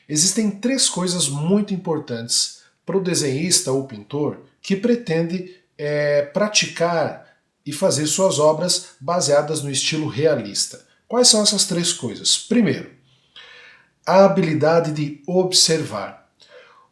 Existem três coisas muito importantes para o desenhista ou pintor que pretende praticar e fazer suas obras baseadas no estilo realista. Quais são essas três coisas? Primeiro, a habilidade de observar.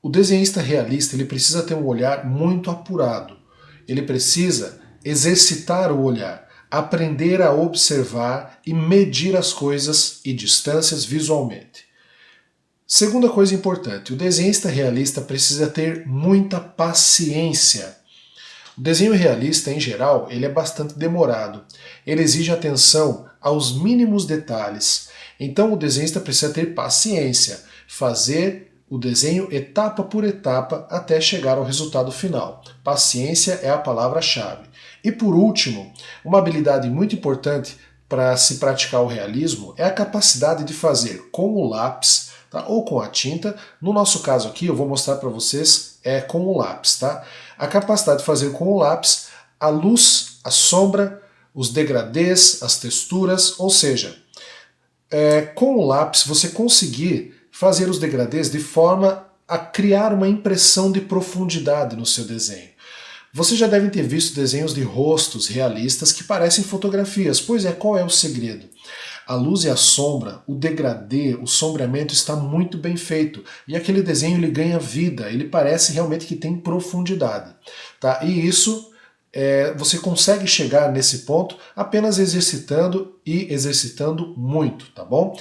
O desenhista realista ele precisa ter um olhar muito apurado. Ele precisa exercitar o olhar, aprender a observar e medir as coisas e distâncias visualmente. Segunda coisa importante, o desenhista realista precisa ter muita paciência. O desenho realista, em geral, ele é bastante demorado. Ele exige atenção aos mínimos detalhes. Então o desenhista precisa ter paciência, fazer o desenho etapa por etapa até chegar ao resultado final. Paciência é a palavra-chave. E por último, uma habilidade muito importante para se praticar o realismo é a capacidade de fazer com o lápis, tá, ou com a tinta. No nosso caso aqui, eu vou mostrar para vocês com o lápis. Tá? A capacidade de fazer com o lápis a luz, a sombra, os degradês, as texturas, ou seja, com o lápis você conseguir fazer os degradês de forma a criar uma impressão de profundidade no seu desenho. Vocês já devem ter visto desenhos de rostos realistas que parecem fotografias. Pois é, qual é o segredo? A luz e a sombra, o degradê, o sombreamento está muito bem feito. E aquele desenho ele ganha vida, ele parece realmente que tem profundidade. Tá? E isso você consegue chegar nesse ponto apenas exercitando e exercitando muito, tá bom?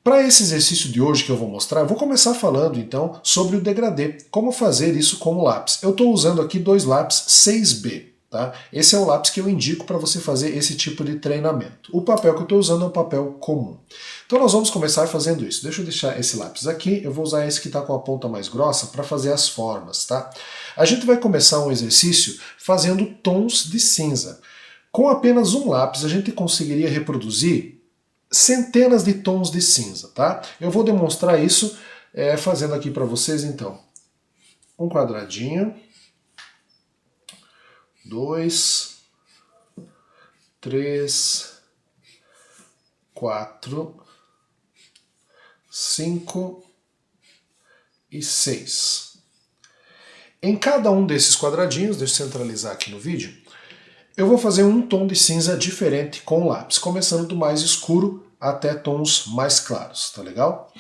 Para esse exercício de hoje que eu vou mostrar, eu vou começar falando então sobre o degradê, como fazer isso com o lápis. Eu estou usando aqui dois lápis 6B. Tá? Esse é o lápis que eu indico para você fazer esse tipo de treinamento. O papel que eu estou usando é um papel comum. Então nós vamos começar fazendo isso. Deixa eu deixar esse lápis aqui, eu vou usar esse que está com a ponta mais grossa para fazer as formas. Tá? A gente vai começar um exercício fazendo tons de cinza. Com apenas um lápis a gente conseguiria reproduzir centenas de tons de cinza. Tá? Eu vou demonstrar isso fazendo aqui para vocês então. Um quadradinho. 2, 3, 4, 5 e 6. Em cada um desses quadradinhos, deixa eu centralizar aqui no vídeo, eu vou fazer um tom de cinza diferente com o lápis, começando do mais escuro até tons mais claros, tá legal?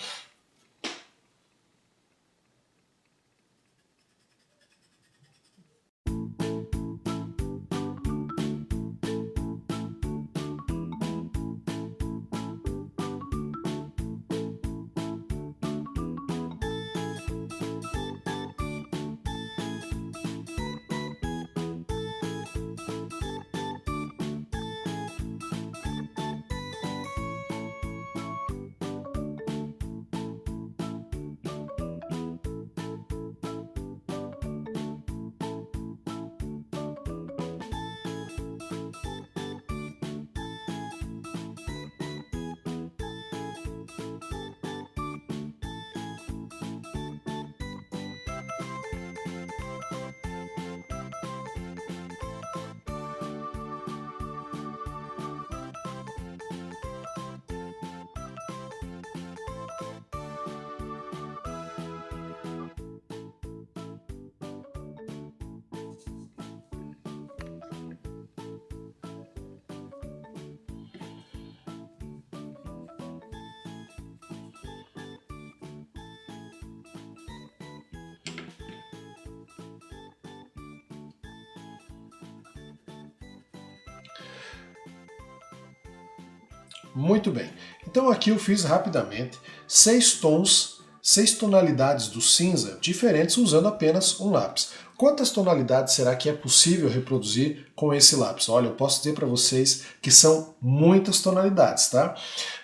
Muito bem. Então aqui eu fiz rapidamente 6 tons, 6 tonalidades do cinza diferentes usando apenas um lápis. Quantas tonalidades será que é possível reproduzir com esse lápis? Olha, eu posso dizer para vocês que são muitas tonalidades, tá?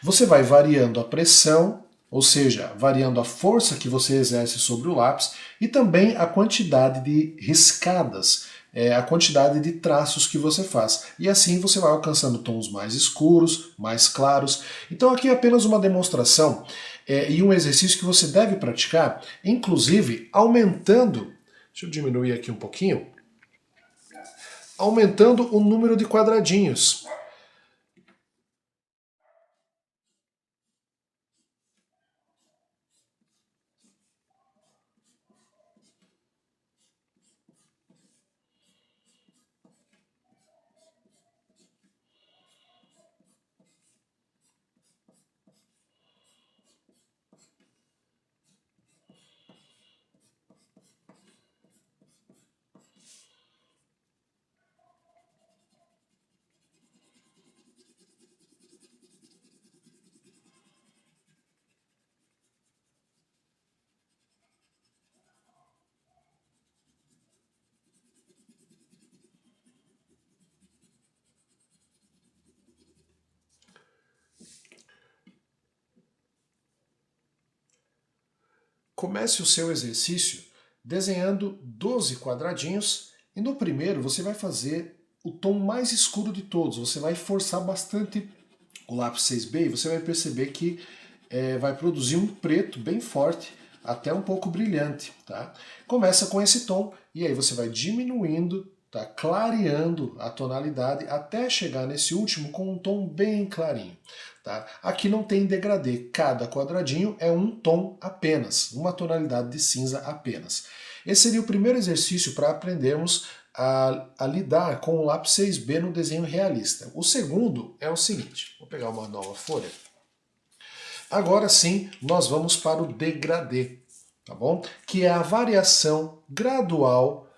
Você vai variando a pressão, ou seja, variando a força que você exerce sobre o lápis e também a quantidade de riscadas, a quantidade de traços que você faz. E assim você vai alcançando tons mais escuros, mais claros. Então aqui é apenas uma demonstração e um exercício que você deve praticar, inclusive aumentando, deixa eu diminuir aqui um pouquinho, aumentando o número de quadradinhos. Comece o seu exercício desenhando 12 quadradinhos e no primeiro você vai fazer o tom mais escuro de todos. Você vai forçar bastante o lápis 6B e você vai perceber que vai produzir um preto bem forte, até um pouco brilhante. Tá? Começa com esse tom e aí você vai diminuindo, tá? Clareando a tonalidade até chegar nesse último com um tom bem clarinho. Tá? Aqui não tem degradê, cada quadradinho é um tom apenas, uma tonalidade de cinza apenas. Esse seria o primeiro exercício para aprendermos a lidar com o lápis 6B no desenho realista. O segundo é o seguinte, vou pegar uma nova folha. Agora sim, nós vamos para o degradê, tá bom? Que é a variação gradual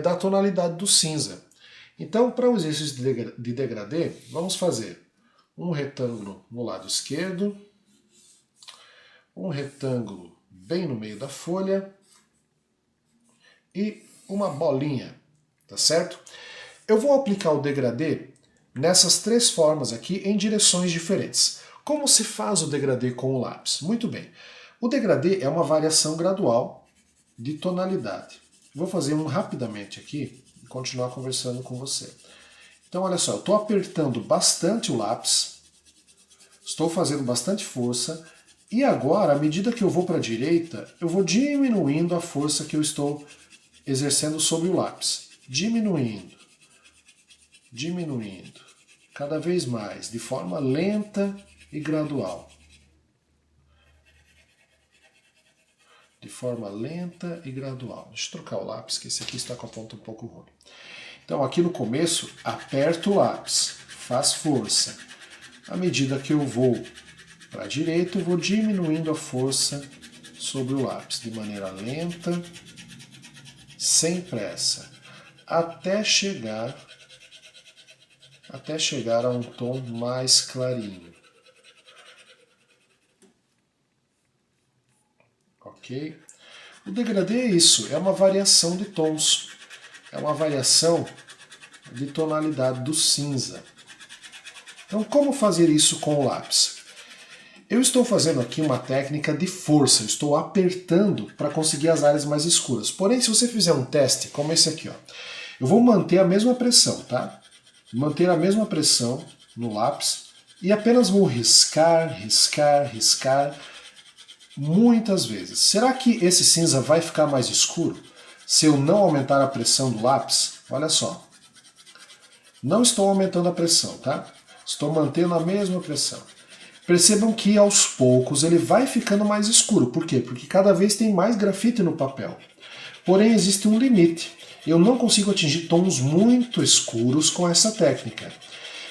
da tonalidade do cinza. Então, para o exercício de degradê, vamos fazer um retângulo no lado esquerdo, um retângulo bem no meio da folha e uma bolinha, tá certo? Eu vou aplicar o degradê nessas três formas aqui em direções diferentes. Como se faz o degradê com o lápis? Muito bem. O degradê é uma variação gradual de tonalidade. Vou fazer um rapidamente aqui e continuar conversando com você. Então, olha só, eu estou apertando bastante o lápis, estou fazendo bastante força, e agora, à medida que eu vou para a direita, eu vou diminuindo a força que eu estou exercendo sobre o lápis. Diminuindo, diminuindo, cada vez mais, de forma lenta e gradual. De forma lenta e gradual. Deixa eu trocar o lápis, que esse aqui está com a ponta um pouco ruim. Então, aqui no começo, aperto o lápis, faz força. À medida que eu vou para a direita, eu vou diminuindo a força sobre o lápis, de maneira lenta, sem pressa, até chegar a um tom mais clarinho. Ok? O degradê é isso, é uma variação de tons, é uma variação de tonalidade do cinza. Então, como fazer isso com o lápis? Eu estou fazendo aqui uma técnica de força, eu estou apertando para conseguir as áreas mais escuras. Porém, se você fizer um teste, como esse aqui, ó, eu vou manter a mesma pressão, tá? Manter a mesma pressão no lápis e apenas vou riscar, riscar, riscar muitas vezes. Será que esse cinza vai ficar mais escuro se eu não aumentar a pressão do lápis? Olha só. Não estou aumentando a pressão, tá? Estou mantendo a mesma pressão. Percebam que aos poucos ele vai ficando mais escuro. Por quê? Porque cada vez tem mais grafite no papel. Porém, existe um limite. Eu não consigo atingir tons muito escuros com essa técnica.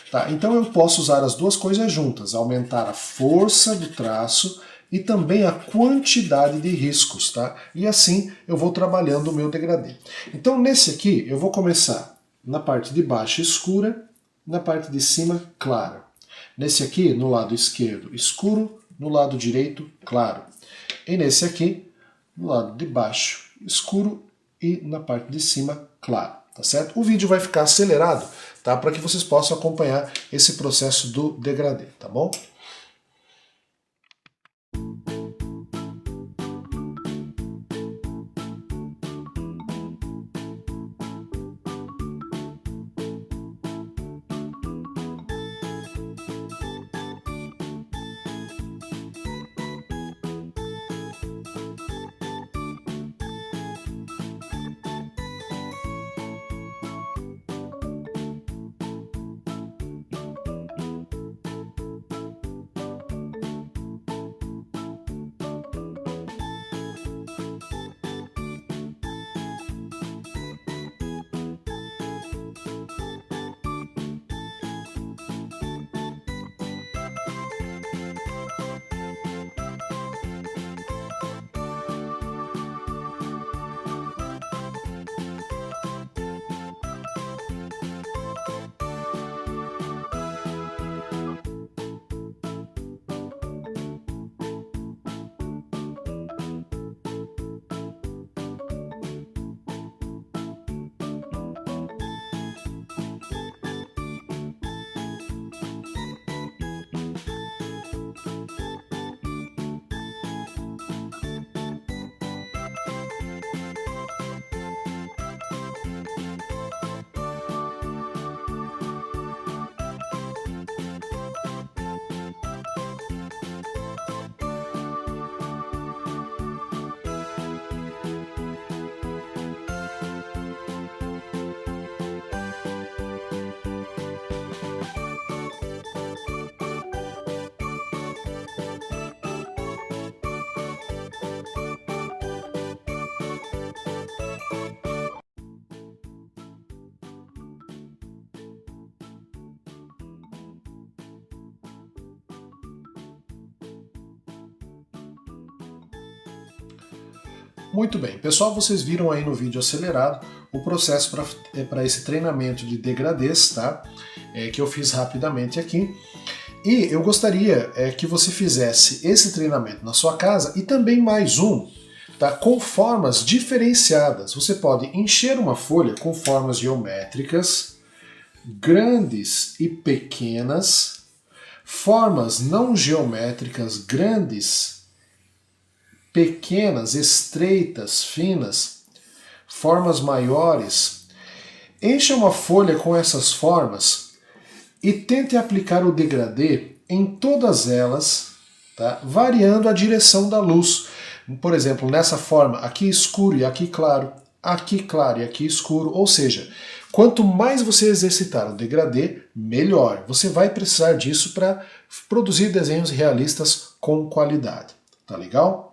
Tá? Então eu posso usar as duas coisas juntas, aumentar a força do traço e também a quantidade de riscos. Tá? E assim eu vou trabalhando o meu degradê. Então nesse aqui eu vou começar na parte de baixo escura, na parte de cima clara. Nesse aqui, no lado esquerdo, escuro, no lado direito, claro. E nesse aqui, no lado de baixo, escuro e na parte de cima, claro. Tá certo? O vídeo vai ficar acelerado, tá? Para que vocês possam acompanhar esse processo do degradê, tá bom? Muito bem, pessoal, vocês viram aí no vídeo acelerado o processo para esse treinamento de degradês, tá? Que eu fiz rapidamente aqui. E eu gostaria que você fizesse esse treinamento na sua casa e também mais um, tá? Com formas diferenciadas. Você pode encher uma folha com formas geométricas, grandes e pequenas, formas não geométricas grandes, pequenas, estreitas, finas, formas maiores. Encha uma folha com essas formas e tente aplicar o degradê em todas elas, tá? Variando a direção da luz. Por exemplo, nessa forma, aqui escuro e aqui claro e aqui escuro, ou seja, quanto mais você exercitar o degradê, melhor. Você vai precisar disso para produzir desenhos realistas com qualidade. Tá legal?